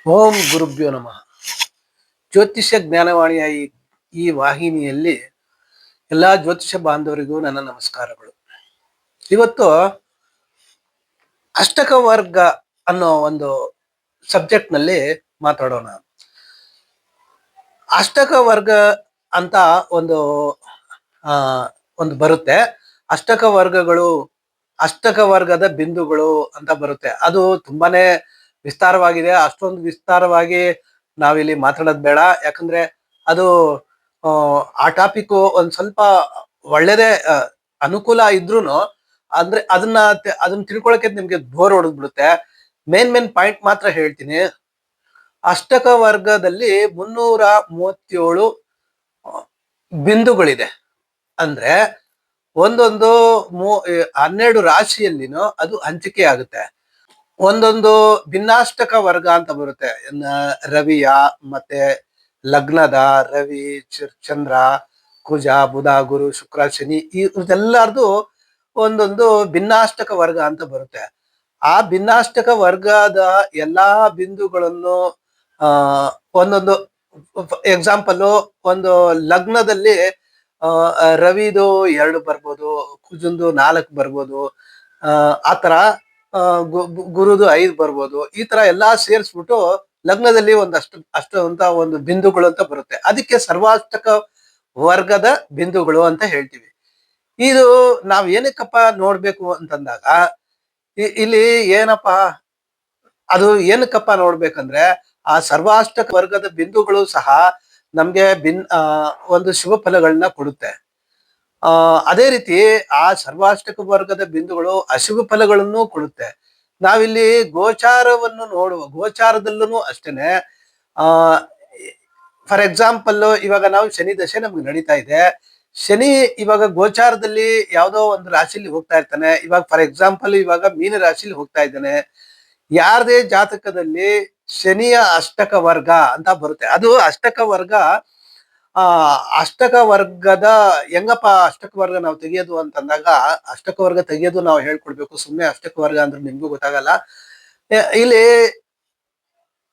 ಓಂ ಗುರುಭ್ಯೋ ನಮಃ. ಜ್ಯೋತಿಷ್ಯ ಜ್ಞಾನವಾಣಿಯ ಈ ವಾಹಿನಿಯಲ್ಲಿ ಎಲ್ಲಾ ಜ್ಯೋತಿಷ್ಯ ಬಾಂಧವರಿಗೂ ನನ್ನ ನಮಸ್ಕಾರಗಳು. ಇವತ್ತು ಅಷ್ಟಕ ವರ್ಗ ಅನ್ನೋ ಒಂದು ಸಬ್ಜೆಕ್ಟ್ ನಲ್ಲಿ ಮಾತಾಡೋಣ. ಅಷ್ಟಕ ವರ್ಗ ಅಂತ ಒಂದು ಆ ಒಂದು ಬರುತ್ತೆ. ಅಷ್ಟಕ ವರ್ಗಗಳು, ಅಷ್ಟಕ ವರ್ಗದ ಬಿಂದುಗಳು ಅಂತ ಬರುತ್ತೆ. ಅದು ತುಂಬಾನೇ ವಿಸ್ತಾರವಾಗಿದೆ. ಅಷ್ಟೊಂದು ವಿಸ್ತಾರವಾಗಿ ನಾವಿಲ್ಲಿ ಮಾತಾಡೋದು ಬೇಡ. ಯಾಕಂದ್ರೆ ಅದು ಆ ಟಾಪಿಕ್ ಒಂದ್ ಸ್ವಲ್ಪ ಒಳ್ಳೇದೇ, ಅನುಕೂಲ ಇದ್ರೂನು ಅಂದ್ರೆ ಅದನ್ನ ತಿಳ್ಕೊಳಕ್ಕೆ ನಿಮ್ಗೆ ಬೋರ್ ಹೊಡೆದ್ಬಿಡುತ್ತೆ. ಮೇನ್ ಪಾಯಿಂಟ್ ಮಾತ್ರ ಹೇಳ್ತೀನಿ. ಅಷ್ಟಕ ವರ್ಗದಲ್ಲಿ 337 ಬಿಂದುಗಳಿದೆ. ಅಂದ್ರೆ ಒಂದೊಂದು 12 ರಾಶಿಯಲ್ಲಿನೂ ಅದು ಹಂಚಿಕೆ ಆಗುತ್ತೆ. ಒಂದೊಂದು ಭಿನ್ನಾಷ್ಟಕ ವರ್ಗ ಅಂತ ಬರುತ್ತೆ. ರವಿಯ, ಮತ್ತೆ ಲಗ್ನದ ರವಿ, ಚಂದ್ರ, ಕುಜ, ಬುಧ, ಗುರು, ಶುಕ್ರ, ಶನಿ, ಇದೆಲ್ಲರದು ಒಂದೊಂದು ಭಿನ್ನಾಷ್ಟಕ ವರ್ಗ ಅಂತ ಬರುತ್ತೆ. ಆ ಭಿನ್ನಾಷ್ಟಕ ವರ್ಗದ ಎಲ್ಲಾ ಬಿಂದುಗಳನ್ನು ಒಂದೊಂದು ಎಕ್ಸಾಂಪಲ್, ಒಂದು ಲಗ್ನದಲ್ಲಿ ರವಿದು 2 ಬರ್ಬೋದು, ಕುಜಂದು 4 ಬರ್ಬೋದು, ಆತರ ಗುರುದು 5 ಬರ್ಬೋದು. ಈ ತರ ಎಲ್ಲಾ ಸೇರಿಸ್ಬಿಟ್ಟು ಲಗ್ನದಲ್ಲಿ ಅಷ್ಟು ಅಂತ ಒಂದು ಬಿಂದುಗಳು ಅಂತ ಬರುತ್ತೆ. ಅದಕ್ಕೆ ಸರ್ವಾಷ್ಟಕ ವರ್ಗದ ಬಿಂದುಗಳು ಅಂತ ಹೇಳ್ತೀವಿ. ಇದು ನಾವ್ ಏನಕ್ಕಪ್ಪ ನೋಡ್ಬೇಕು ಅಂತಂದಾಗ, ಇಲ್ಲಿ ಏನಪ್ಪಾ ಅದು ಏನಕ್ಕಪ್ಪ ನೋಡ್ಬೇಕಂದ್ರೆ, ಆ ಸರ್ವಾಷ್ಟಕ ವರ್ಗದ ಬಿಂದುಗಳು ಸಹ ನಮ್ಗೆ ಒಂದು ಶುಭ ಫಲಗಳನ್ನ ಕೊಡುತ್ತೆ. ಅದೇ ರೀತಿ ಆ ಸರ್ವಾಷ್ಟಕ ವರ್ಗದ ಬಿಂದುಗಳು ಅಶುಭ ಫಲಗಳನ್ನು ಕೊಡುತ್ತೆ. ನಾವಿಲ್ಲಿ ಗೋಚಾರವನ್ನು ಗೋಚಾರದಲ್ಲೂ ಅಷ್ಟೇನೆ. ಫಾರ್ ಎಕ್ಸಾಂಪಲ್, ಇವಾಗ ನಾವು ಶನಿ ದಶೆ ನಮ್ಗೆ ನಡೀತಾ ಇದೆ. ಶನಿ ಇವಾಗ ಗೋಚಾರದಲ್ಲಿ ಯಾವ್ದೋ ಒಂದು ರಾಶಿಲಿ ಹೋಗ್ತಾ ಇರ್ತಾನೆ. ಇವಾಗ ಫಾರ್ ಎಕ್ಸಾಂಪಲ್ ಇವಾಗ ಮೀನ ರಾಶಿಲಿ ಹೋಗ್ತಾ ಇದ್ದಾನೆ. ಯಾರದೇ ಜಾತಕದಲ್ಲಿ ಶನಿಯ ಅಷ್ಟಕ ವರ್ಗ ಅಂತ ಬರುತ್ತೆ. ಅದು ಅಷ್ಟಕ ವರ್ಗ. ಅಷ್ಟಕ ವರ್ಗದ ಹೆಂಗಪ್ಪ ಅಷ್ಟಕ ವರ್ಗ ನಾವು ತೆಗಿಯೋದು ಅಂತಂದಾಗ, ಅಷ್ಟಕ ವರ್ಗ ತೆಗಿಯೋದು ನಾವು ಹೇಳ್ಕೊಡ್ಬೇಕು. ಸುಮ್ಮನೆ ಅಷ್ಟಕ ವರ್ಗ ಅಂದ್ರೆ ನಿಮ್ಗೂ ಗೊತ್ತಾಗಲ್ಲ. ಇಲ್ಲಿ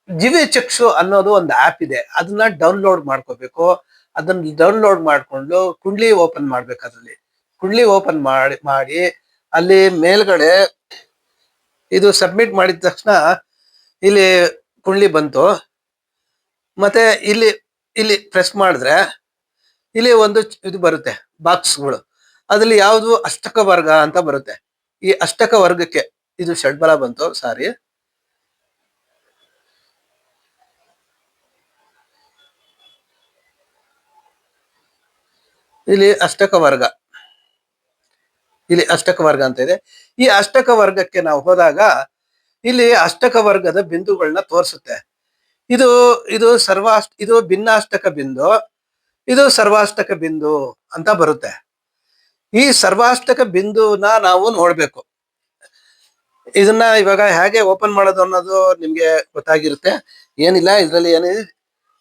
ದಿವ್ಯ ಚಕ್ಷು ಅನ್ನೋದು ಒಂದು ಆಪ್ ಇದೆ. ಅದನ್ನ ಡೌನ್ಲೋಡ್ ಮಾಡ್ಕೋಬೇಕು. ಅದನ್ನ ಡೌನ್ಲೋಡ್ ಮಾಡ್ಕೊಂಡು ಕುಂಡ್ಲಿ ಓಪನ್ ಮಾಡ್ಬೇಕು. ಅದ್ರಲ್ಲಿ ಕುಂಡ್ಲಿ ಓಪನ್ ಮಾಡಿ ಅಲ್ಲಿ ಮೇಲ್ಗಡೆ ಇದು ಸಬ್ಮಿಟ್ ಮಾಡಿದ ತಕ್ಷಣ ಇಲ್ಲಿ ಕುಂಡ್ಲಿ ಬಂತು. ಮತ್ತೆ ಇಲ್ಲಿ ಇಲ್ಲಿ ಪ್ರೆಸ್ ಮಾಡಿದ್ರೆ ಇಲ್ಲಿ ಒಂದು ಇದು ಬರುತ್ತೆ, ಬಾಕ್ಸ್ಗಳು. ಅದ್ರಲ್ಲಿ ಯಾವುದು ಅಷ್ಟಕ ವರ್ಗ ಅಂತ ಬರುತ್ತೆ. ಈ ಅಷ್ಟಕ ವರ್ಗಕ್ಕೆ ಇದು ಷಡ್ಬಲ ಬಂತು, ಸಾರಿ. ಇಲ್ಲಿ ಅಷ್ಟಕ ವರ್ಗ, ಇಲ್ಲಿ ಅಷ್ಟಕ ವರ್ಗ ಅಂತ ಇದೆ. ಈ ಅಷ್ಟಕ ವರ್ಗಕ್ಕೆ ನಾವು ಹೋದಾಗ ಇಲ್ಲಿ ಅಷ್ಟಕ ವರ್ಗದ ಬಿಂದುಗಳನ್ನ ತೋರಿಸುತ್ತೆ. ಇದು ಇದು ಇದು ಭಿನ್ನಾಷ್ಟಕ ಬಿಂದು, ಇದು ಸರ್ವಾಷ್ಟಕ ಬಿಂದು ಅಂತ ಬರುತ್ತೆ. ಈ ಸರ್ವಾಷ್ಟಕ ಬಿಂದುನ ನಾವು ನೋಡ್ಬೇಕು. ಇದನ್ನ ಇವಾಗ ಹೇಗೆ ಓಪನ್ ಮಾಡೋದು ಅನ್ನೋದು ನಿಮ್ಗೆ ಗೊತ್ತಾಗಿರುತ್ತೆ. ಏನಿಲ್ಲ, ಇದ್ರಲ್ಲಿ ಏನಿದೆ,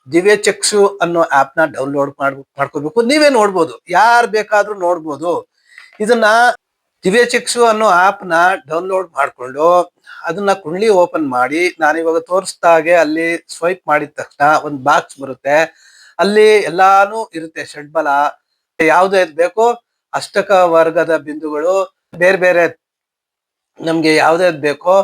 ದಿವ್ಯ ಚಕ್ಷು ಅನ್ನೋ ಆಪ್ ನ ಡೌನ್ಲೋಡ್ ಮಾಡ್ಕೋಬೇಕು. ನೀವೇ ನೋಡ್ಬೋದು, ಯಾರು ಬೇಕಾದ್ರೂ ನೋಡ್ಬೋದು. ಇದನ್ನ ದಿವ್ಯ ಚಕ್ಷು ಅನ್ನೋ ಆಪ್ ನ ಡೌನ್ಲೋಡ್ ಮಾಡ್ಕೊಂಡು ಅದನ್ನ ಕುಂಡ್ಲಿ ಓಪನ್ ಮಾಡಿ, ನಾನಿವಾಗ ತೋರಿಸ್ದಾಗೆ ಅಲ್ಲಿ ಸ್ವೈಪ್ ಮಾಡಿದ ತಕ್ಷಣ ಒಂದು ಬಾಕ್ಸ್ ಬರುತ್ತೆ. ಅಲ್ಲಿ ಎಲ್ಲಾನು ಇರುತ್ತೆ. ಷಡ್ಬಲ ಯಾವ್ದು ಬೇಕೋ ಅಷ್ಟಕ ವರ್ಗದ ಬಿಂದುಗಳು, ಬೇರೆ ಬೇರೆ ನಮ್ಗೆ ಯಾವ್ದಾವ್ದು ಬೇಕೋ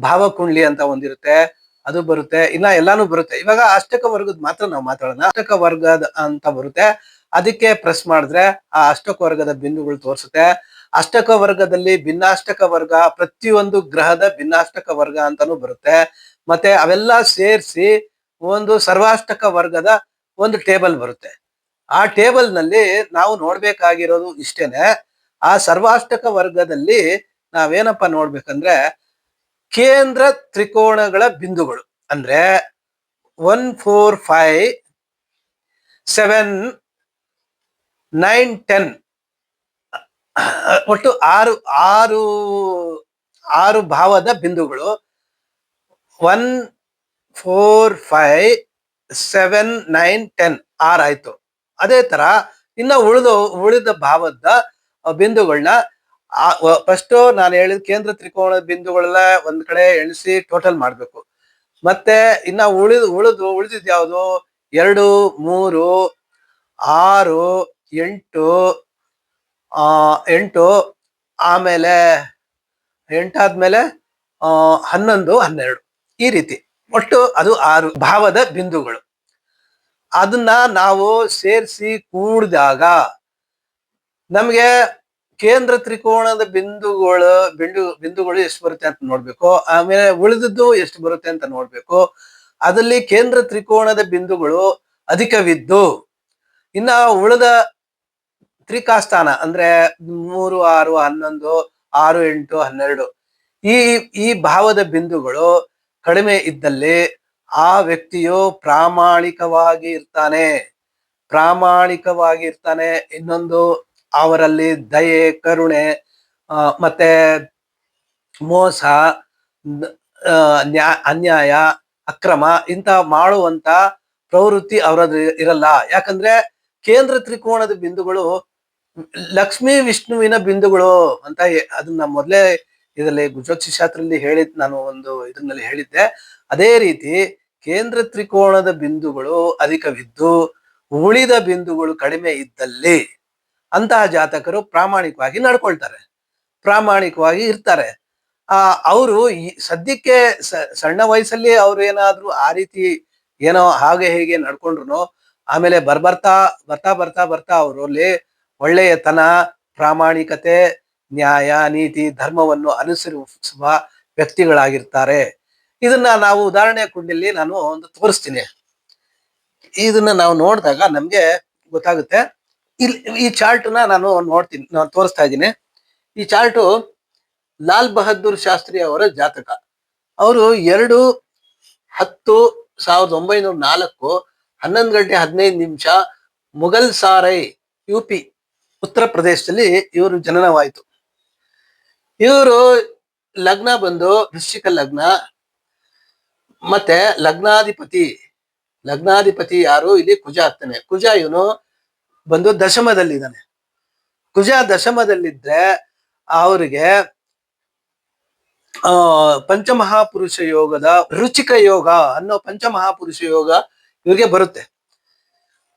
ಭಾವಕುಂಡ್ಲಿ ಅಂತ ಒಂದಿರುತ್ತೆ, ಅದು ಬರುತ್ತೆ. ಇನ್ನ ಎಲ್ಲಾನು ಬರುತ್ತೆ. ಇವಾಗ ಅಷ್ಟಕ ವರ್ಗದ ಮಾತ್ರ ನಾವು ಮಾತಾಡೋಣ. ಅಷ್ಟಕ ವರ್ಗದ ಅಂತ ಬರುತ್ತೆ. ಅದಕ್ಕೆ ಪ್ರೆಸ್ ಮಾಡಿದ್ರೆ ಆ ಅಷ್ಟಕ ವರ್ಗದ ಬಿಂದುಗಳು ತೋರಿಸುತ್ತೆ. ಅಷ್ಟಕ ವರ್ಗದಲ್ಲಿ ಭಿನ್ನಾಷ್ಟಕ ವರ್ಗ, ಪ್ರತಿಯೊಂದು ಗ್ರಹದ ಭಿನ್ನಾಷ್ಟಕ ವರ್ಗ ಅಂತಾನು ಬರುತ್ತೆ. ಮತ್ತೆ ಅವೆಲ್ಲ ಸೇರಿಸಿ ಒಂದು ಸರ್ವಾಷ್ಟಕ ವರ್ಗದ ಒಂದು ಟೇಬಲ್ ಬರುತ್ತೆ. ಆ ಟೇಬಲ್ ನಲ್ಲಿ ನಾವು ನೋಡ್ಬೇಕಾಗಿರೋದು ಇಷ್ಟೇನೆ. ಆ ಸರ್ವಾಷ್ಟಕ ವರ್ಗದಲ್ಲಿ ನಾವೇನಪ್ಪ ನೋಡ್ಬೇಕಂದ್ರೆ, ಕೇಂದ್ರ ತ್ರಿಕೋಣಗಳ ಬಿಂದುಗಳು ಅಂದ್ರೆ 1, 4, 5, 7, 9, 10 ಒಟ್ಟು ಆರು ಭಾವದ ಬಿಂದುಗಳು. 1, 4, 5, 7, 9, 10 6 ಆಯ್ತು. ಅದೇ ತರ ಇನ್ನ ಉಳಿದ ಭಾವದ ಬಿಂದುಗಳನ್ನ ಫಸ್ಟ್ ನಾನು ಹೇಳಿದ ಕೇಂದ್ರ ತ್ರಿಕೋಣ ಬಿಂದುಗಳೆಲ್ಲ ಒಂದ್ ಕಡೆ ಎಣಿಸಿ ಟೋಟಲ್ ಮಾಡ್ಬೇಕು. ಮತ್ತೆ ಇನ್ನ ಉಳಿದಿದ್ ಯಾವುದು? 2, 3, 6, 8, 8, ಆಮೇಲೆ 8 ಆದ್ಮೇಲೆ 11, 12 ಈ ರೀತಿ ಒಟ್ಟು ಅದು 6 ಭಾವದ ಬಿಂದುಗಳು. ಅದನ್ನ ನಾವು ಸೇರಿಸಿ ಕೂಡಿದಾಗ ನಮ್ಗೆ ಕೇಂದ್ರ ತ್ರಿಕೋಣದ ಬಿಂದುಗಳು ಎಷ್ಟು ಬರುತ್ತೆ ಅಂತ ನೋಡ್ಬೇಕು. ಆಮೇಲೆ ಉಳಿದದ್ದು ಎಷ್ಟು ಬರುತ್ತೆ ಅಂತ ನೋಡ್ಬೇಕು. ಅದಲ್ಲಿ ಕೇಂದ್ರ ತ್ರಿಕೋಣದ ಬಿಂದುಗಳು ಅಧಿಕವಿದ್ದು ಇನ್ನ ಉಳಿದ ತ್ರಿಕಾಸ್ಥಾನ ಅಂದ್ರೆ 3, 6, 11, 6, 8, 12 ಈ ಭಾವದ ಬಿಂದುಗಳು ಕಡಿಮೆ ಇದ್ದಲ್ಲಿ ಆ ವ್ಯಕ್ತಿಯು ಪ್ರಾಮಾಣಿಕವಾಗಿ ಇರ್ತಾನೆ. ಇನ್ನೊಂದು ಅವರಲ್ಲಿ ದಯೆ, ಕರುಣೆ, ಮತ್ತೆ ಮೋಸ, ಅನ್ಯಾಯ, ಅಕ್ರಮ ಇಂತ ಮಾಡುವಂತ ಪ್ರವೃತ್ತಿ ಅವರದ್ದು ಇರಲ್ಲ. ಯಾಕಂದ್ರೆ ಕೇಂದ್ರ ತ್ರಿಕೋಣದ ಬಿಂದುಗಳು ಲಕ್ಷ್ಮೀ ವಿಷ್ಣುವಿನ ಬಿಂದುಗಳು ಅಂತ ಅದನ್ನ ಮೊದಲೇ ಇದರಲ್ಲಿ ಜ್ಯೋತಿಷ ಶಾಸ್ತ್ರದಲ್ಲಿ ನಾನು ಒಂದು ಇದರಲ್ಲಿ ಹೇಳಿದ್ದೆ. ಅದೇ ರೀತಿ ಕೇಂದ್ರ ತ್ರಿಕೋಣದ ಬಿಂದುಗಳು ಅಧಿಕವಿದ್ದು ಉಳಿದ ಬಿಂದುಗಳು ಕಡಿಮೆ ಇದ್ದಲ್ಲಿ ಅಂತಹ ಜಾತಕರು ಪ್ರಾಮಾಣಿಕವಾಗಿ ನಡ್ಕೊಳ್ತಾರೆ, ಪ್ರಾಮಾಣಿಕವಾಗಿ ಇರ್ತಾರೆ. ಅವರು ಸದ್ಯಕ್ಕೆ ಸಣ್ಣ ವಯಸ್ಸಲ್ಲಿ ಅವ್ರು ಏನಾದ್ರು ಆ ರೀತಿ ಏನೋ ಹಾಗೆ ಹೇಗೆ ನಡ್ಕೊಂಡ್ರು, ಆಮೇಲೆ ಬರ್ತಾ ಅವರಲ್ಲಿ ಒಳ್ಳೆಯತನ, ಪ್ರಾಮಾಣಿಕತೆ, ನ್ಯಾಯ, ನೀತಿ, ಧರ್ಮವನ್ನು ಅನುಸರಿಸುವ ವ್ಯಕ್ತಿಗಳಾಗಿರ್ತಾರೆ. ಇದನ್ನ ನಾವು ಉದಾಹರಣೆ ಕುಂಡಲ್ಲಿ ನಾನು ಒಂದು ತೋರಿಸ್ತೀನಿ. ಇದನ್ನ ನಾವು ನೋಡಿದಾಗ ನಮ್ಗೆ ಗೊತ್ತಾಗುತ್ತೆ. ಈ ಚಾರ್ಟ್ ನಾನು ತೋರಿಸ್ತಾ ಇದ್ದೀನಿ. ಈ ಚಾರ್ಟು ಲಾಲ್ ಬಹದ್ದೂರ್ ಶಾಸ್ತ್ರಿ ಅವರ ಜಾತಕ. ಅವರು 2/10/1904 11 ಗಂಟೆ 15 ನಿಮಿಷ ಮುಘಲ್ ಸಾರೈ UP ಉತ್ತರ ಪ್ರದೇಶದಲ್ಲಿ ಇವರು ಜನನವಾಯಿತು. ಇವರು ಲಗ್ನ ಬಂದು ವೃಶ್ಚಿಕ ಲಗ್ನ. ಮತ್ತೆ ಲಗ್ನಾಧಿಪತಿ ಯಾರು? ಇಲ್ಲಿ ಕುಜ ಆಗ್ತಾನೆ. ಕುಜ ಇವನು ಬಂದು ದಶಮದಲ್ಲಿದ್ದಾನೆ. ಕುಜ ದಶಮದಲ್ಲಿದ್ರೆ ಅವರಿಗೆ ಪಂಚಮಹಾಪುರುಷ ಯೋಗದ ರುಚಿಕ ಯೋಗ ಅನ್ನೋ ಪಂಚಮಹಾಪುರುಷ ಯೋಗ ಇವ್ರಿಗೆ ಬರುತ್ತೆ.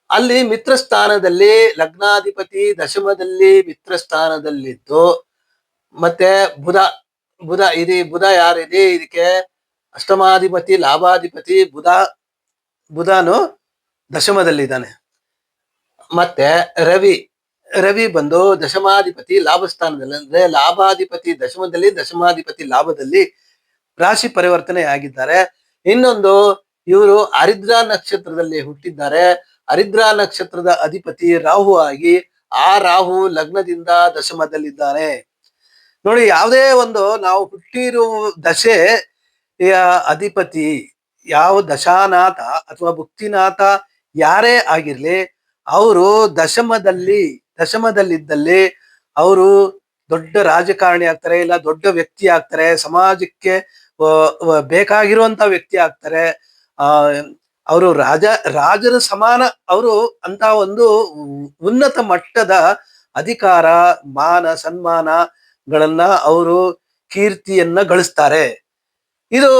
ಅಲ್ಲಿ ಮಿತ್ರ ಸ್ಥಾನದಲ್ಲಿ ಲಗ್ನಾಧಿಪತಿ ದಶಮದಲ್ಲಿ ಮಿತ್ರ ಸ್ಥಾನದಲ್ಲಿದ್ದು, ಮತ್ತೆ ಬುಧ ಯಾರಿದೆ? ಇದಕ್ಕೆ ಅಷ್ಟಮಾಧಿಪತಿ, ಲಾಭಾಧಿಪತಿ ಬುಧನು ದಶಮದಲ್ಲಿದ್ದಾನೆ. ಮತ್ತೆ ರವಿ ಬಂದು ದಶಮಾಧಿಪತಿ ಲಾಭ ಸ್ಥಾನದಲ್ಲಿ, ಅಂದ್ರೆ ಲಾಭಾಧಿಪತಿ ದಶಮದಲ್ಲಿ, ದಶಮಾಧಿಪತಿ ಲಾಭದಲ್ಲಿ ರಾಶಿ ಪರಿವರ್ತನೆ ಆಗಿದ್ದಾರೆ. ಇನ್ನೊಂದು, ಇವರು ಹರಿದ್ರಾ ನಕ್ಷತ್ರದಲ್ಲಿ ಹುಟ್ಟಿದ್ದಾರೆ. ಹರಿದ್ರಾ ನಕ್ಷತ್ರದ ಅಧಿಪತಿ ರಾಹು ಆಗಿ ಆ ರಾಹು ಲಗ್ನದಿಂದ ದಶಮದಲ್ಲಿದ್ದಾನೆ. ನೋಡಿ, ಯಾವುದೇ ಒಂದು ನಾವು ಹುಟ್ಟಿರುವ ದಶೆ ಅಧಿಪತಿ ಯಾವ ದಶಾನಾಥ ಅಥವಾ ಭುಕ್ತಿನಾಥ ಯಾರೇ ಆಗಿರ್ಲಿ, ಅವರು ದಶಮದಲ್ಲಿದ್ದಲ್ಲಿ ಅವರು ದೊಡ್ಡ ರಾಜಕಾರಣಿ ಆಗ್ತಾರೆ, ಇಲ್ಲ ದೊಡ್ಡ ವ್ಯಕ್ತಿ ಆಗ್ತಾರೆ, ಸಮಾಜಕ್ಕೆ ಬೇಕಾಗಿರುವಂತ ವ್ಯಕ್ತಿ ಆಗ್ತಾರೆ. ಅವರು ರಾಜರ ಸಮಾನ ಅವರು ಅಂತ ಒಂದು ಉನ್ನತ ಮಟ್ಟದ ಅಧಿಕಾರ, ಮಾನ, ಸನ್ಮಾನಗಳನ್ನ ಅವರು ಕೀರ್ತಿಯನ್ನ ಗಳಿಸ್ತಾರೆ. ಇದು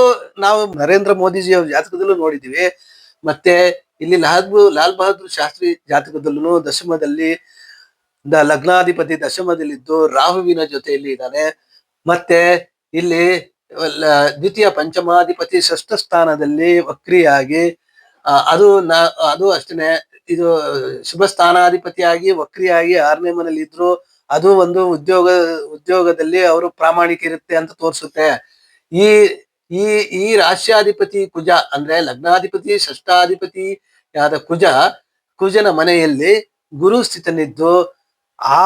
ನಾವು ನರೇಂದ್ರ ಮೋದಿಜಿಯವರ ಜಾತಕದಲ್ಲೂ ನೋಡಿದ್ದೀವಿ. ಮತ್ತೆ ಇಲ್ಲಿ ಲಾಲ್ ಬಹದ್ದೂರ್ ಶಾಸ್ತ್ರಿ ಜಾತಕದಲ್ಲೂ ದಶಮದಲ್ಲಿ ಲಗ್ನಾಧಿಪತಿ ದಶಮದಲ್ಲಿದ್ದು ರಾಹುವಿನ ಜೊತೆಯಲ್ಲಿ ಇದ್ದಾನೆ. ಮತ್ತೆ ಇಲ್ಲಿ ದ್ವಿತೀಯ ಪಂಚಮಾಧಿಪತಿ ಷಷ್ಠ ಸ್ಥಾನದಲ್ಲಿ ವಕ್ರಿಯಾಗಿ ಅದು ಅಷ್ಟೇ. ಇದು ಶುಭ ಸ್ಥಾನಾಧಿಪತಿಯಾಗಿ ವಕ್ರಿಯಾಗಿ 6ನೇ ಮನೇಲಿ ಇದ್ರು. ಅದು ಒಂದು ಉದ್ಯೋಗದಲ್ಲಿ ಅವರು ಪ್ರಾಮಾಣಿಕ ಇರುತ್ತೆ ಅಂತ ತೋರಿಸುತ್ತೆ. ಈ ರಾಶ್ಯಾಧಿಪತಿ ಕುಜ ಅಂದ್ರೆ ಲಗ್ನಾಧಿಪತಿ ಷಷ್ಠಾಧಿಪತಿ ಯಾದ ಕುಜನ ಮನೆಯಲ್ಲಿ ಗುರು ಸ್ಥಿತನಿದ್ದು ಆ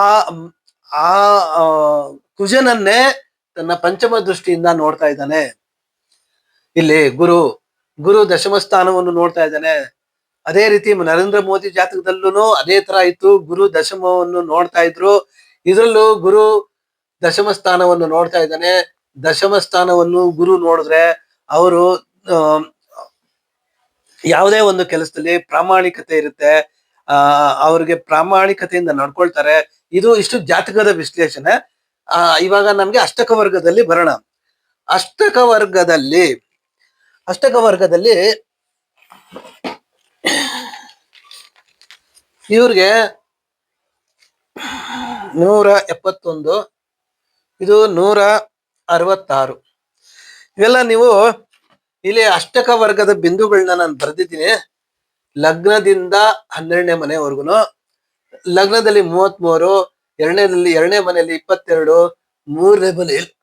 ಕುಜನನ್ನೇ ತನ್ನ ಪಂಚಮ ದೃಷ್ಟಿಯಿಂದ ನೋಡ್ತಾ ಇದ್ದಾನೆ. ಇಲ್ಲಿ ಗುರು ದಶಮ ಸ್ಥಾನವನ್ನು ನೋಡ್ತಾ ಇದ್ದಾನೆ. ಅದೇ ರೀತಿ ನರೇಂದ್ರ ಮೋದಿ ಜಾತಕದಲ್ಲೂ ಅದೇ ತರ ಇತ್ತು. ಗುರು ದಶಮವನ್ನು ನೋಡ್ತಾ ಇದ್ರು. ಇದರಲ್ಲೂ ಗುರು ದಶಮ ಸ್ಥಾನವನ್ನು ನೋಡ್ತಾ ಇದ್ದಾನೆ. ದಶಮ ಸ್ಥಾನವನ್ನು ಗುರು ನೋಡಿದ್ರೆ ಅವರು ಯಾವುದೇ ಒಂದು ಕೆಲಸದಲ್ಲಿ ಪ್ರಾಮಾಣಿಕತೆ ಇರುತ್ತೆ. ಅವ್ರಿಗೆ ಪ್ರಾಮಾಣಿಕತೆಯಿಂದ ನಡ್ಕೊಳ್ತಾರೆ. ಇಷ್ಟು ಜಾತಕದ ವಿಶ್ಲೇಷಣೆ. ಇವಾಗ ನಮ್ಗೆ ಅಷ್ಟಕ ವರ್ಗದಲ್ಲಿ ಬರೋಣ. ಅಷ್ಟಕ ವರ್ಗದಲ್ಲಿ ಅಷ್ಟಕ ವರ್ಗದಲ್ಲಿ ಇವ್ರಿಗೆ 171, ಇದು 166. ಇವೆಲ್ಲ ನೀವು ಇಲ್ಲಿ ಅಷ್ಟಕ ವರ್ಗದ ಬಿಂದುಗಳನ್ನ ನಾನು ಬರೆದಿದ್ದೀನಿ. ಲಗ್ನದಿಂದ 12ನೇ ಮನೆವರೆಗೂ. ಲಗ್ನದಲ್ಲಿ 33, ಎರಡನೇ ಮನೆಯಲ್ಲಿ 22, ಮೂರನೇ ಮನೆಯಲ್ಲಿ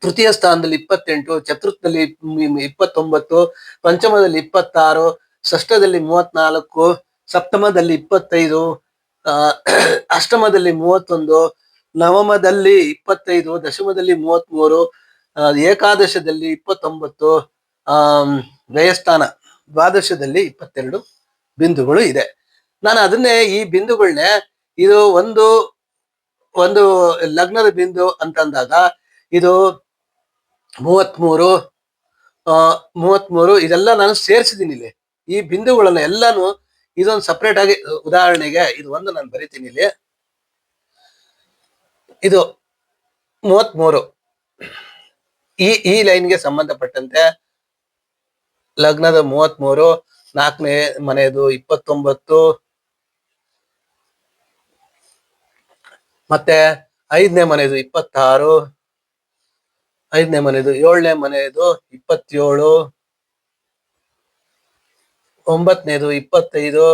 ತೃತೀಯ ಸ್ಥಾನದಲ್ಲಿ 28, ಚತುರ್ಥದಲ್ಲಿ 29, ಪಂಚಮದಲ್ಲಿ 26, ಷಷ್ಠದಲ್ಲಿ 34, ಸಪ್ತಮದಲ್ಲಿ 25, ಅಷ್ಟಮದಲ್ಲಿ 31, ನವಮದಲ್ಲಿ 25, ದಶಮದಲ್ಲಿ 33, ಏಕಾದಶದಲ್ಲಿ 29, ವ್ಯಯಸ್ಥಾನ ದ್ವಾದಶದಲ್ಲಿ 22 ಬಿಂದುಗಳು ಇದೆ. ನಾನು ಅದನ್ನೇ ಈ ಬಿಂದುಗಳನ್ನೇ ಇದು ಒಂದು ಲಗ್ನದ ಬಿಂದು ಅಂತಂದಾಗ ಇದು 33 ಇದೆಲ್ಲ ನಾನು ಸೇರಿಸಿದ್ದೀನಿ ಇಲ್ಲಿ. ಈ ಬಿಂದುಗಳನ್ನ ಎಲ್ಲಾನು ಇದೊಂದು ಸಪರೇಟ್ ಆಗಿ, ಉದಾಹರಣೆಗೆ ಇದು ಒಂದು ನಾನು ಬರಿತೀನಿ ಇಲ್ಲಿ. ಇದು 33 ಈ ಲೈನ್ಗೆ ಸಂಬಂಧಪಟ್ಟಂತೆ ಲಗ್ನದ 33, 4ನೇ ಮನೆಯದು 29, ಮತ್ತೆ 5ನೇ ಮನೆಯದು 26, 5ನೇ ಮನೆಯದು 7ನೇ ಮನೆಯದು 27, 9ನೇದು 25,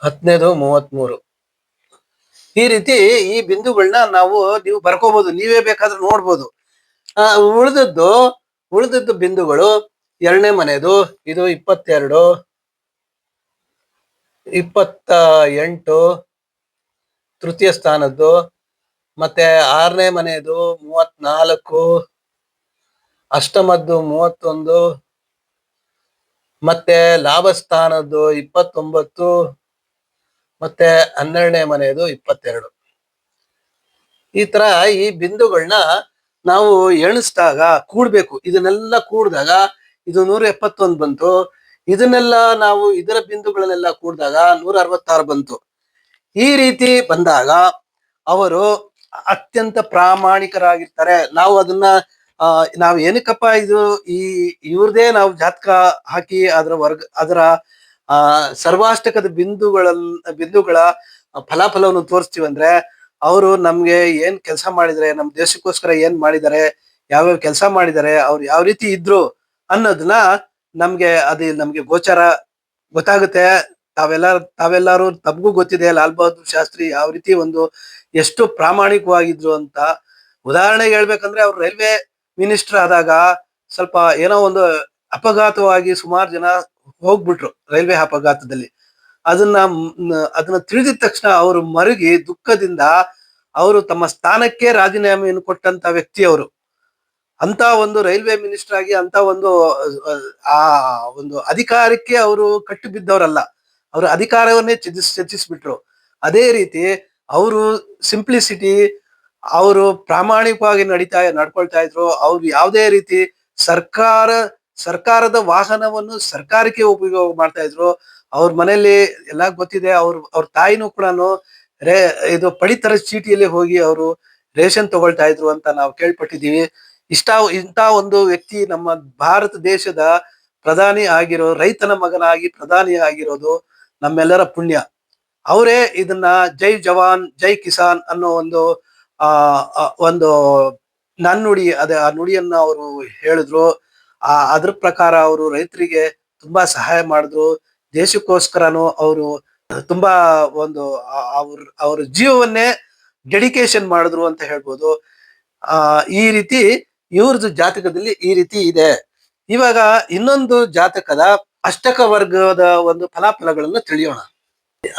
10ನೇದು 33. ಈ ರೀತಿ ಈ ಬಿಂದುಗಳನ್ನ ನೀವು ಬರ್ಕೋಬಹುದು, ನೀವೇ ಬೇಕಾದ್ರೆ ನೋಡ್ಬೋದು. ಉಳಿದದ್ದು ಬಿಂದುಗಳು 2ನೇ ಮನೆಯದು ಇದು 22, 28 ತೃತೀಯ ಸ್ಥಾನದ್ದು, ಮತ್ತೆ 6ನೇ ಮನೆಯದು 34, ಅಷ್ಟಮದ್ದು 31, ಮತ್ತೆ ಲಾಭಸ್ಥಾನದ್ದು 29, ಮತ್ತೆ 12ನೇ ಮನೆಯದು 22. ಈ ತರ ಈ ಬಿಂದುಗಳನ್ನ ನಾವು ಎಣಿಸಿದಾಗ ಕೂಡ್ಬೇಕು. ಇದನ್ನೆಲ್ಲ ಕೂಡಿದಾಗ ಇದು 171 ಬಂತು. ಇದನ್ನೆಲ್ಲ ನಾವು ಇದರ ಬಿಂದುಗಳನ್ನೆಲ್ಲ ಕೂಡಿದಾಗ 166 ಬಂತು. ಈ ರೀತಿ ಬಂದಾಗ ಅವರು ಅತ್ಯಂತ ಪ್ರಾಮಾಣಿಕರಾಗಿರ್ತಾರೆ. ನಾವು ಅದನ್ನ ನಾವು ಏನಕ್ಕಪ್ಪ ಇದು ಇವ್ರದೇ ನಾವು ಜಾತಕ ಹಾಕಿ ಅದರ ಸರ್ವಾಷ್ಟಕದ ಬಿಂದುಗಳ ಫಲಾಫಲವನ್ನು ತೋರಿಸ್ತೀವಿ ಅಂದ್ರೆ ಅವರು ನಮ್ಗೆ ಏನ್ ಕೆಲಸ ಮಾಡಿದರೆ, ನಮ್ ದೇಶಕ್ಕೋಸ್ಕರ ಏನ್ ಮಾಡಿದ್ದಾರೆ, ಯಾವ್ಯಾವ ಕೆಲಸ ಮಾಡಿದ್ದಾರೆ, ಅವ್ರು ಯಾವ ರೀತಿ ಇದ್ರು ಅನ್ನೋದನ್ನ ನಮ್ಗೆ ಗೋಚರ ಗೊತ್ತಾಗುತ್ತೆ. ತಾವೆಲ್ಲರೂ ತಮಗೂ ಗೊತ್ತಿದೆ ಲಾಲ್ ಬಹದ್ದೂರ್ ಶಾಸ್ತ್ರಿ ಯಾವ ರೀತಿ ಎಷ್ಟು ಪ್ರಾಮಾಣಿಕವಾಗಿದ್ರು ಅಂತ. ಉದಾಹರಣೆಗೆ ಹೇಳ್ಬೇಕಂದ್ರೆ ಅವ್ರು ರೈಲ್ವೆ ಮಿನಿಸ್ಟರ್ ಆದಾಗ ಸ್ವಲ್ಪ ಏನೋ ಒಂದು ಅಪಘಾತವಾಗಿ ಸುಮಾರು ಜನ ಹೋಗ್ಬಿಟ್ರು ರೈಲ್ವೆ ಅಪಘಾತದಲ್ಲಿ. ಅದನ್ನ ತಿಳಿದಿದ ತಕ್ಷಣ ಅವರು ಮರುಗಿ ದುಃಖದಿಂದ ಅವರು ತಮ್ಮ ಸ್ಥಾನಕ್ಕೆ ರಾಜೀನಾಮೆಯನ್ನು ಕೊಟ್ಟಂತ ವ್ಯಕ್ತಿ ಅವರು. ಅಂತ ಒಂದು ರೈಲ್ವೆ ಮಿನಿಸ್ಟರ್ ಆಗಿ ಅಂತ ಒಂದು ಅಧಿಕಾರಕ್ಕೆ ಅವರು ಕಟ್ಟು ಬಿದ್ದವರಲ್ಲ, ಅವರು ಅಧಿಕಾರವನ್ನೇ ತ್ಯಜಿಸ್ಬಿಟ್ರು. ಅದೇ ರೀತಿ ಅವರು ಸಿಂಪ್ಲಿಸಿಟಿ, ಅವರು ಪ್ರಾಮಾಣಿಕವಾಗಿ ನಡ್ಕೊಳ್ತಾ ಇದ್ರು. ಅವ್ರು ಯಾವುದೇ ರೀತಿ ಸರ್ಕಾರದ ವಾಹನವನ್ನು ಸರ್ಕಾರಕ್ಕೆ ಉಪಯೋಗ ಮಾಡ್ತಾ ಇದ್ರು. ಅವ್ರ ಮನೆಯಲ್ಲಿ ಎಲ್ಲ ಗೊತ್ತಿದೆ. ಅವ್ರ ತಾಯಿನೂ ಕೂಡ ಇದು ಪಡಿತರ ಚೀಟಿಯಲ್ಲಿ ಹೋಗಿ ಅವರು ರೇಷನ್ ತಗೊಳ್ತಾ ಇದ್ರು ಅಂತ ನಾವು ಕೇಳ್ಪಟ್ಟಿದ್ದೀವಿ. ಇಂಥ ಒಂದು ವ್ಯಕ್ತಿ ನಮ್ಮ ಭಾರತ ದೇಶದ ಪ್ರಧಾನಿ ಆಗಿರೋ, ರೈತನ ಮಗನಾಗಿ ಪ್ರಧಾನಿ ಆಗಿರೋದು ನಮ್ಮೆಲ್ಲರ ಪುಣ್ಯ. ಅವರೇ ಇದನ್ನ ಜೈ ಜವಾನ್ ಜೈ ಕಿಸಾನ್ ಅನ್ನೋ ಒಂದು ನನ್ನುಡಿ, ಆ ನುಡಿಯನ್ನ ಅವರು ಹೇಳಿದ್ರು. ಅದ್ರ ಪ್ರಕಾರ ಅವರು ರೈತರಿಗೆ ತುಂಬಾ ಸಹಾಯ ಮಾಡಿದ್ರು. ದೇಶಕ್ಕೋಸ್ಕರನು ಅವರು ತುಂಬಾ ಅವ್ರ ಜೀವವನ್ನೇ ಡೆಡಿಕೇಶನ್ ಮಾಡಿದ್ರು ಅಂತ ಹೇಳ್ಬೋದು. ಈ ರೀತಿ ಇವ್ರದ್ದು ಜಾತಕದಲ್ಲಿ ಈ ರೀತಿ ಇದೆ. ಇವಾಗ ಇನ್ನೊಂದು ಜಾತಕದ ಅಷ್ಟಕ ವರ್ಗದ ಒಂದು ಫಲಾಫಲಗಳನ್ನು ತಿಳಿಯೋಣ.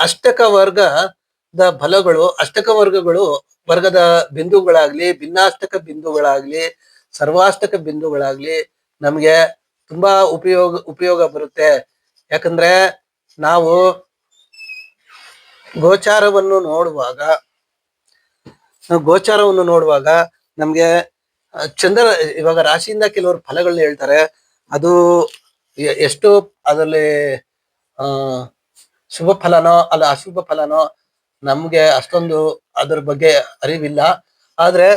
ಅಷ್ಟಕ ವರ್ಗದ ಫಲಗಳು, ಅಷ್ಟಕ ವರ್ಗದ ಬಿಂದುಗಳಾಗ್ಲಿ, ಭಿನ್ನಾಷ್ಟಕ ಬಿಂದುಗಳಾಗ್ಲಿ, ಸರ್ವಾಷ್ಟಕ ಬಿಂದುಗಳಾಗ್ಲಿ ನಮ್ಗೆ ತುಂಬಾ ಉಪಯೋಗ ಬರುತ್ತೆ. ಯಾಕಂದ್ರೆ ನಾವು ಗೋಚಾರವನ್ನು ನೋಡುವಾಗ ನಮ್ಗೆ ಚಂದ್ರ, ಇವಾಗ ರಾಶಿಯಿಂದ ಕೆಲವರು ಫಲಗಳನ್ನ ಹೇಳ್ತಾರೆ. ಅದು ಎಷ್ಟು ಅದರಲ್ಲಿ ಶುಭ ಫಲನೋ ಅಲ್ಲ ಅಶುಭ ಫಲನೋ ನಮ್ಗೆ ಅಷ್ಟೊಂದು ಅದ್ರ ಬಗ್ಗೆ ಅರಿವಿಲ್ಲ. ಆದ್ರೆ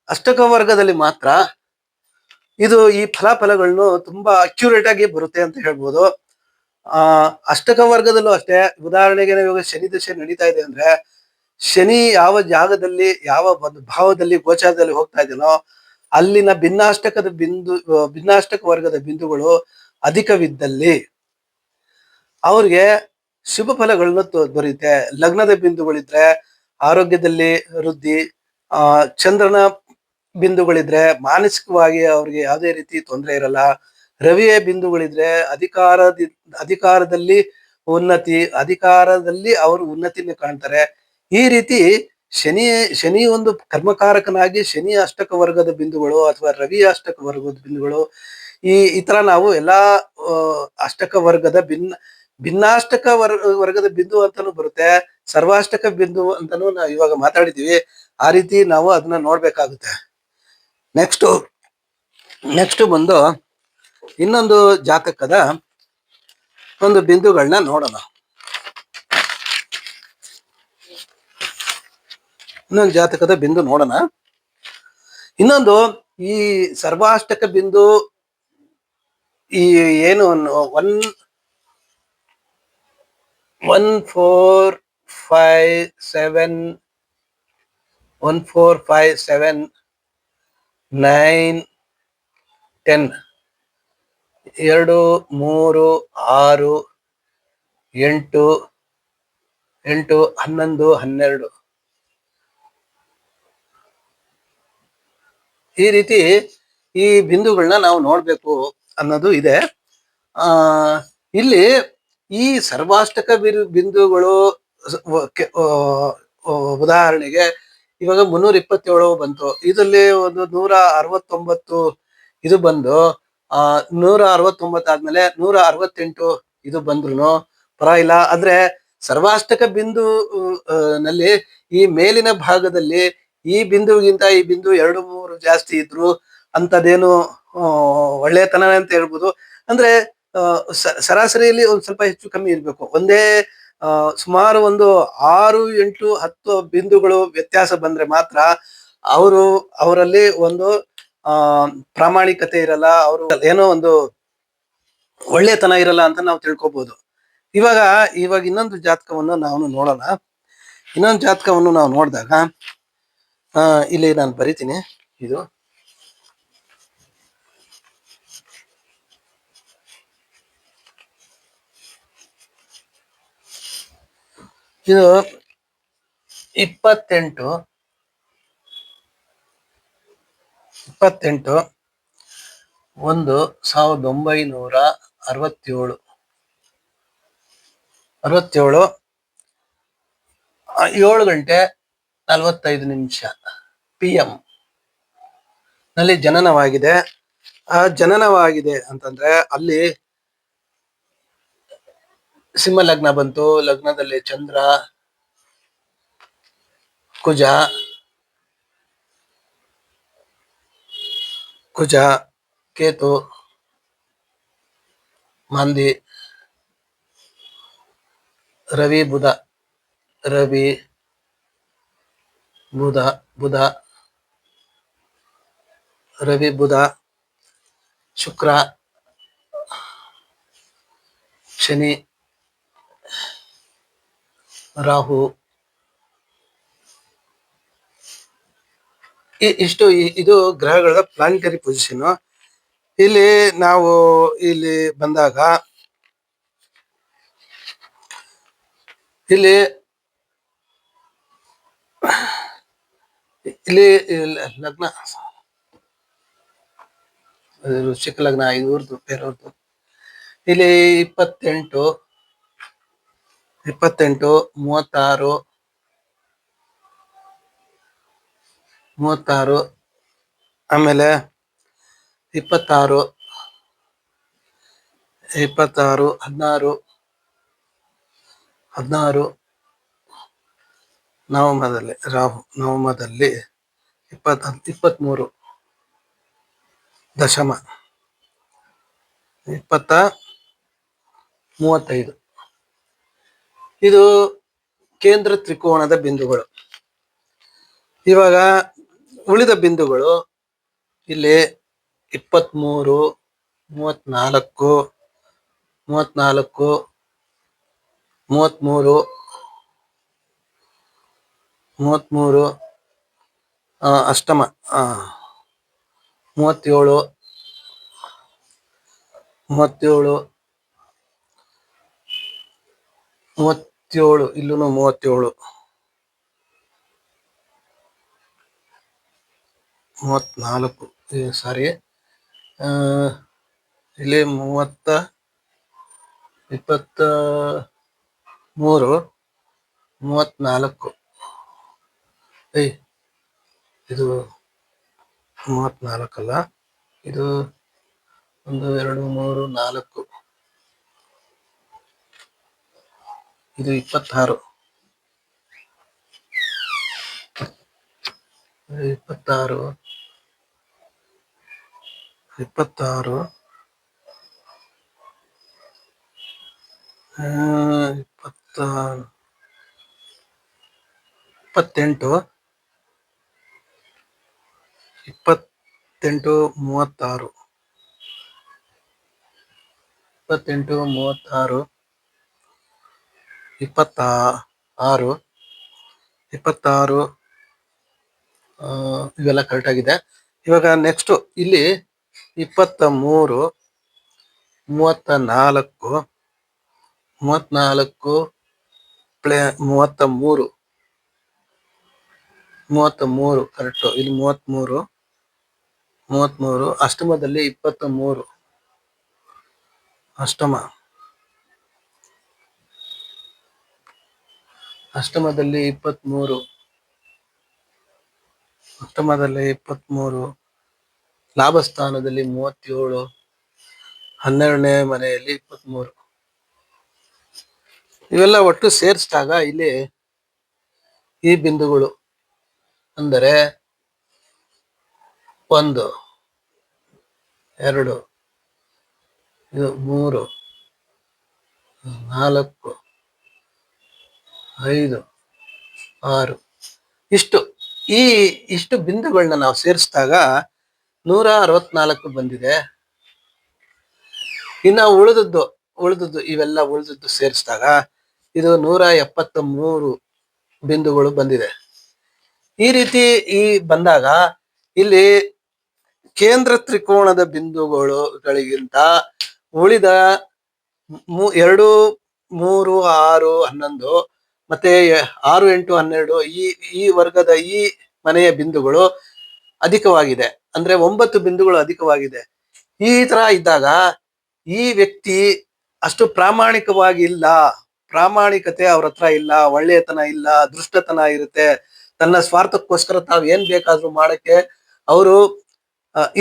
ಅಷ್ಟಕ ವರ್ಗದಲ್ಲಿ ಮಾತ್ರ ಇದು ಈ ಫಲಾಫಲಗಳನ್ನು ತುಂಬಾ ಅಕ್ಯುರೇಟ್ ಆಗಿ ಬರುತ್ತೆ ಅಂತ ಹೇಳ್ಬೋದು. ಆ ಅಷ್ಟಕ ವರ್ಗದಲ್ಲೂ ಅಷ್ಟೇ. ಉದಾಹರಣೆಗೆ ಇವಾಗ ಶನಿ ದಶೆ ನಡೀತಾ ಇದೆ ಅಂದ್ರೆ, ಶನಿ ಯಾವ ಜಾಗದಲ್ಲಿ ಯಾವ ಒಂದು ಭಾವದಲ್ಲಿ ಗೋಚಾರದಲ್ಲಿ ಹೋಗ್ತಾ ಇದೆಯೋ ಅಲ್ಲಿನ ಭಿನ್ನಾಷ್ಟಕ ವರ್ಗದ ಬಿಂದುಗಳು ಅಧಿಕವಿದ್ದಲ್ಲಿ ಅವ್ರಿಗೆ ಶುಭ ಫಲಗಳನ್ನು ದೊರೆಯುತ್ತೆ. ಲಗ್ನದ ಬಿಂದುಗಳಿದ್ರೆ ಆರೋಗ್ಯದಲ್ಲಿ ವೃದ್ಧಿ, ಚಂದ್ರನ ಬಿಂದುಗಳಿದ್ರೆ ಮಾನಸಿಕವಾಗಿ ಅವ್ರಿಗೆ ಯಾವುದೇ ರೀತಿ ತೊಂದರೆ ಇರಲ್ಲ. ರವಿಯ ಬಿಂದುಗಳಿದ್ರೆ ಅಧಿಕಾರದಲ್ಲಿ ಅಧಿಕಾರದಲ್ಲಿ ಅವರು ಉನ್ನತಿನ ಕಾಣ್ತಾರೆ. ಈ ರೀತಿ ಶನಿ ಒಂದು ಕರ್ಮಕಾರಕನಾಗಿ ಶನಿ ಅಷ್ಟಕ ವರ್ಗದ ಬಿಂದುಗಳು ಅಥವಾ ರವಿ ಅಷ್ಟಕ ವರ್ಗದ ಬಿಂದುಗಳು ಈ ತರ ನಾವು ಎಲ್ಲಾ ಅಷ್ಟಕ ವರ್ಗದ ಭಿನ್ನಾಷ್ಟಕ ವರ್ಗದ ಬಿಂದು ಅಂತಾನು ಬರುತ್ತೆ, ಸರ್ವಾಷ್ಟಕ ಬಿಂದು ಅಂತಾನು ನಾವು ಇವಾಗ ಮಾತಾಡಿದೀವಿ. ಆ ರೀತಿ ನಾವು ಅದನ್ನ ನೋಡ್ಬೇಕಾಗುತ್ತೆ. ನೆಕ್ಸ್ಟ್ ಬಂದು ಇನ್ನೊಂದು ಜಾತಕದ ಒಂದು ಬಿಂದುಗಳನ್ನ ನೋಡೋಣ. ಇನ್ನೊಂದು ಜಾತಕದ ಬಿಂದು ನೋಡೋಣ. ಇನ್ನೊಂದು ಈ ಸರ್ವಾಷ್ಟಕ ಬಿಂದು ಈ ಏನು 1 4 5 7 9 10 2 3 6 8 8 11 12 ಈ ರೀತಿ ಈ ಬಿಂದುಗಳನ್ನ ನಾವು ನೋಡ್ಬೇಕು ಅನ್ನೋದು ಇದೆ. ಇಲ್ಲಿ ಈ ಸರ್ವಾಷ್ಟಕ ಬಿಂದುಗಳು ಉದಾಹರಣೆಗೆ ಇವಾಗ 327 ಬಂತು, ಇದರಲ್ಲಿ ಒಂದು 169 ಇದು ಬಂದು 169 ಆದ್ಮೇಲೆ 168 ಇದು ಬಂದ್ರು ಪರವಾಗಿಲ್ಲ. ಆದ್ರೆ ಸರ್ವಾಷ್ಟಕ ಬಿಂದು ನಲ್ಲಿ ಈ ಮೇಲಿನ ಭಾಗದಲ್ಲಿ ಈ ಬಿಂದುವಿಗಿಂತ ಈ ಬಿಂದು 2-3 ಜಾಸ್ತಿ ಇದ್ರು ಅಂತದೇನು ಒಳ್ಳೆತನ ಅಂತ ಹೇಳ್ಬೋದು. ಅಂದ್ರೆ ಸರಾಸರಿಯಲ್ಲಿ ಒಂದ್ ಸ್ವಲ್ಪ ಹೆಚ್ಚು ಕಮ್ಮಿ ಇರ್ಬೇಕು. ಒಂದೇ ಸುಮಾರು ಒಂದು 6, 8, 10 ಬಿಂದುಗಳು ವ್ಯತ್ಯಾಸ ಬಂದ್ರೆ ಮಾತ್ರ ಅವರಲ್ಲಿ ಒಂದು ಪ್ರಾಮಾಣಿಕತೆ ಇರಲ್ಲ, ಅವರು ಏನೋ ಒಂದು ಒಳ್ಳೆತನ ಇರಲ್ಲ ಅಂತ ನಾವು ತಿಳ್ಕೊಬಹುದು. ಇವಾಗ ಇನ್ನೊಂದು ಜಾತಕವನ್ನು ನಾವು ನೋಡೋಣ. ಇನ್ನೊಂದು ಜಾತಕವನ್ನು ನಾವು ನೋಡಿದಾಗ ಇಲ್ಲಿ ನಾನು ಬರಿತೀನಿ. ಇದು ಇದು 28 1 1967 7:45 PM ನಲ್ಲಿ ಜನನವಾಗಿದೆ. ಆ ಜನನವಾಗಿದೆ ಅಂತಂದ್ರೆ ಅಲ್ಲಿ ಸಿಂಹ ಲಗ್ನ ಬಂತು. ಲಗ್ನದಲ್ಲಿ ಚಂದ್ರ, ಕುಜ, ಕೇತು, ಮಾಂದಿ, ರವಿ ಬುಧ, ಶುಕ್ರ, ಶನಿ, ರಾಹು, ಇಷ್ಟು ಇದು ಗ್ರಹಗಳ ಪ್ಲಾನಿಟರಿ ಪೊಸಿಷನ್. ಇಲ್ಲಿ ನಾವು ಇಲ್ಲಿ ಬಂದಾಗ ಇಲ್ಲಿ ಲಗ್ನ ವೃಶ್ಚಿಕ ಲಗ್ನ ಇವ್ರದ್ದು ಬೇರೆಯವ್ರದ್ದು. ಇಲ್ಲಿ 28 36 ಆಮೇಲೆ 26 16 ನವಮದಲ್ಲಿ ರಾಹು, ನವಮದಲ್ಲಿ 23 ದಶಮ 35 ಇದು ಕೇಂದ್ರ ತ್ರಿಕೋಣದ ಬಿಂದುಗಳು. ಇವಾಗ ಉಳಿದ ಬಿಂದುಗಳು ಇಲ್ಲಿ 23, 34, 34, 33, 33, ಅಷ್ಟಮ 37, 37, 37, ಇಲ್ಲೂ 37, 34, ಸಾರಿ, ಇಲ್ಲಿ 23, 34, ಇದು 34 ಅಲ್ಲ, ಇದು 1, 2, 3, 4, ಇದು 26, 26, 26, 28, 28, 36, 28, 36, 26, 26, ಇವೆಲ್ಲ ಕರೆಕ್ಟ್ ಆಗಿದೆ. ಇವಾಗ ನೆಕ್ಸ್ಟ್ ಇಲ್ಲಿ 23, 34, 34 33, 33 ಕರೆಕ್ಟ್. ಇಲ್ಲಿ 33, 33, ಅಷ್ಟಮದಲ್ಲಿ 23, ಅಷ್ಟಮದಲ್ಲಿ 23, ಅಷ್ಟಮದಲ್ಲಿ 23, ಲಾಭಸ್ಥಾನದಲ್ಲಿ 37, 12ನೇ ಮನೆಯಲ್ಲಿ 23. ಇವೆಲ್ಲ ಒಟ್ಟು ಸೇರಿಸಿದಾಗ ಇಲ್ಲಿ ಈ ಬಿಂದುಗಳು ಅಂದರೆ 1, 2, 3, 4, 5, 6 ಇಷ್ಟು ಬಿಂದುಗಳನ್ನ ನಾವು ಸೇರಿಸಿದಾಗ 164 ಬಂದಿದೆ. ಇನ್ನ ಉಳಿದದ್ದು ಇವೆಲ್ಲ ಸೇರಿಸಿದಾಗ ಇದು 173 ಬಿಂದುಗಳು ಬಂದಿದೆ. ಈ ರೀತಿ ಬಂದಾಗ ಇಲ್ಲಿ ಕೇಂದ್ರ ತ್ರಿಕೋಣದ ಬಿಂದುಗಳಿಗಿಂತ ಉಳಿದ 2, 3, 6, 11 ಮತ್ತೆ 6, 8, 12 ಈ ವರ್ಗದ ಈ ಮನೆಯ ಬಿಂದುಗಳು ಅಧಿಕವಾಗಿದೆ. ಅಂದ್ರೆ 9 ಬಿಂದುಗಳು ಅಧಿಕವಾಗಿದೆ. ಈ ತರ ಇದ್ದಾಗ ಈ ವ್ಯಕ್ತಿ ಅಷ್ಟು ಪ್ರಾಮಾಣಿಕವಾಗಿ ಇಲ್ಲ, ಪ್ರಾಮಾಣಿಕತೆ ಅವ್ರ ಹತ್ರ ಇಲ್ಲ, ಒಳ್ಳೆಯತನ ಇಲ್ಲ, ದುಷ್ಟತನ ಇರುತ್ತೆ. ತನ್ನ ಸ್ವಾರ್ಥಕ್ಕೋಸ್ಕರ ತಾವ್ ಏನ್ ಬೇಕಾದ್ರೂ ಮಾಡಕ್ಕೆ ಅವರು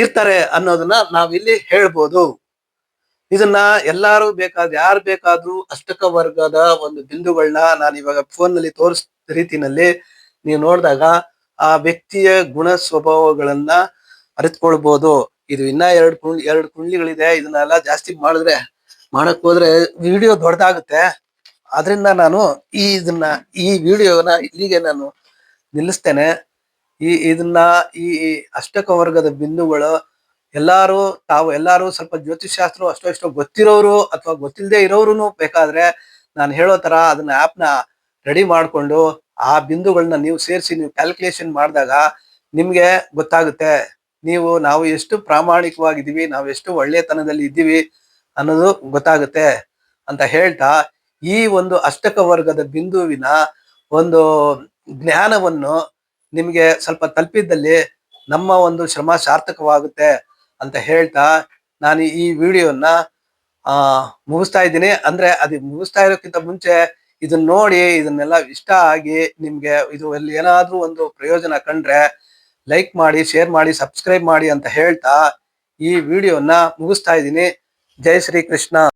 ಇರ್ತಾರೆ ಅನ್ನೋದನ್ನ ನಾವಿಲ್ಲಿ ಹೇಳ್ಬೋದು. ಇದನ್ನ ಯಾರು ಬೇಕಾದ್ರೂ ಅಷ್ಟಕ ವರ್ಗದ ಒಂದು ಬಿಂದುಗಳನ್ನ ನಾನು ಇವಾಗ ಫೋನ್ ನಲ್ಲಿ ತೋರಿಸಿದ ರೀತಿನಲ್ಲಿ ನೀವು ನೋಡಿದಾಗ ಆ ವ್ಯಕ್ತಿಯ ಗುಣ ಸ್ವಭಾವಗಳನ್ನ ಅರಿತುಕೊಳ್ಬಹುದು. ಇದು ಇನ್ನ ಎರಡು ಕುಂಡ್ಲಿಗಳಿದೆ. ಇದನ್ನೆಲ್ಲ ಜಾಸ್ತಿ ಮಾಡಕ್ ಹೋದ್ರೆ ವಿಡಿಯೋ ದೊಡ್ಡದಾಗುತ್ತೆ. ಆದ್ರಿಂದ ನಾನು ಈ ವಿಡಿಯೋನ ಇಲ್ಲಿಗೆ ನಾನು ನಿಲ್ಲಿಸ್ತೇನೆ. ಇದನ್ನ ಈ ಅಷ್ಟಕ ವರ್ಗದ ಬಿಂದುಗಳು ಎಲ್ಲಾರು ಸ್ವಲ್ಪ ಜ್ಯೋತಿಷಾಸ್ತ್ರ ಅಷ್ಟೋ ಗೊತ್ತಿರೋರು ಅಥವಾ ಗೊತ್ತಿಲ್ಲದೆ ಇರೋರು ಬೇಕಾದ್ರೆ ನಾನು ಹೇಳೋ ತರ ಅದನ್ನ ಆಪ್ನ ರೆಡಿ ಮಾಡ್ಕೊಂಡು ಆ ಬಿಂದುಗಳನ್ನ ನೀವು ಸೇರಿಸಿ ನೀವು ಕ್ಯಾಲ್ಕುಲೇಷನ್ ಮಾಡಿದಾಗ ನಿಮ್ಗೆ ಗೊತ್ತಾಗುತ್ತೆ ನಾವು ಎಷ್ಟು ಪ್ರಾಮಾಣಿಕವಾಗಿದ್ದೀವಿ, ನಾವು ಎಷ್ಟು ಒಳ್ಳೆತನದಲ್ಲಿ ಇದ್ದೀವಿ ಅನ್ನೋದು ಗೊತ್ತಾಗುತ್ತೆ ಅಂತ ಹೇಳ್ತಾ ಈ ಒಂದು ಅಷ್ಟಕ ವರ್ಗದ ಬಿಂದುವಿನ ಒಂದು ಜ್ಞಾನವನ್ನು ನಿಮ್ಗೆ ಸ್ವಲ್ಪ ತಲುಪಿದ್ದಲ್ಲಿ ನಮ್ಮ ಒಂದು ಶ್ರಮ ಸಾರ್ಥಕವಾಗುತ್ತೆ ಅಂತ ಹೇಳ್ತಾ ನಾನು ಈ ವಿಡಿಯೋನ ಮುಗಿಸ್ತಾ ಇದ್ದೀನಿ. ಅಂದ್ರೆ ಅದು ಮುಗಿಸ್ತಾ ಇರೋಕ್ಕಿಂತ ಮುಂಚೆ ಇದನ್ನ ನೋಡಿ ಇದನ್ನೆಲ್ಲ ಇಷ್ಟ ಆಗಿ ನಿಮ್ಗೆ ಇದು ಅಲ್ಲಿ ಏನಾದ್ರೂ ಒಂದು ಪ್ರಯೋಜನ ಕಂಡ್ರೆ ಲೈಕ್ ಮಾಡಿ, ಶೇರ್ ಮಾಡಿ, ಸಬ್ಸ್ಕ್ರೈಬ್ ಮಾಡಿ ಅಂತ ಹೇಳ್ತಾ ಈ ವಿಡಿಯೋನ ಮುಗಿಸ್ತಾ ಇದ್ದೀನಿ. ಜೈ ಶ್ರೀ ಕೃಷ್ಣ.